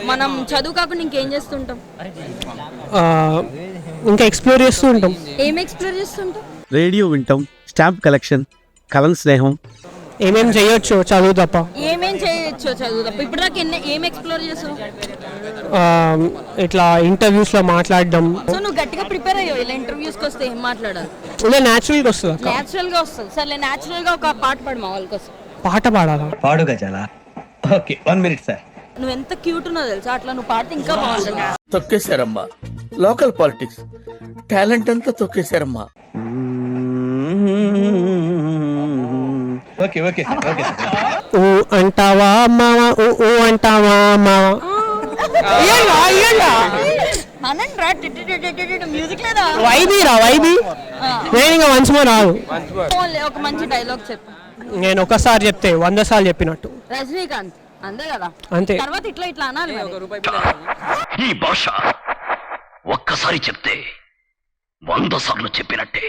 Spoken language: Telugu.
మనం చదువు కాకుండా ఇంకేం చేస్తుంటాం? ఇంకా ఎక్స్ప్లోర్ చేస్తూ ఉంటాం. ఏం ఎక్స్ప్లోర్ చేస్తుంటాం? రేడియో వింటాం, స్టాంప్ కలెక్షన్, కలం స్నేహం. ఏమేం చేయొచ్చు చదువు తప్ప. ఏమేం చేయొచ్చు చదువు తప్ప? ఇప్పుడు దాకా ఏం ఎక్స్ప్లోర్ చేస్తావు? ఇట్లా ఇంటర్వ్యూస్లో మాట్లాడడం. సో నువ్వు గట్టిగా ప్రిపేర్ అయ్యావు ఇలా ఇంటర్వ్యూస్కి వస్తే ఏం మాట్లాడాలి? న్యాచురల్గా వస్తుంది. న్యాచురల్గా వస్తుంది. సరే న్యాచురల్గా ఒక పాట పాడు మా వాళ్ళ కోసం. పాట పాడాలా? పాడుగా చాలా. Okay 1 minute sir. నువ్వు ఎంత క్యూట్ ఉన్నావు తెలుసా, అట్లా నువ్వు పాడితే ఇంకా బాగుంటుంది. తొక్కేశారమ్మా లోకల్ పాలిటిక్స్, టాలెంట్ అంతా తొక్కేశారమ్మా. Okay okay okay. ఊ అంటావా మావా, ఊ అంటావా మావా. మ్యూజిక్ లేదా? వైబీ నేను ఇంకా వన్స్ మోర్ రాదు. ఒక మంచి డైలాగ్ చెప్పు. నేను ఒకసారి చెప్తే 100 సార్లు చెప్పినట్టు. రజనీకాంత్ అంతే కదా? అంతే. తర్వాత ఇట్లా ఇట్లా అనాలి మరి. ఈ భాష ఒక్కసారి చెప్తే 100 సార్లు చెప్పినట్టే.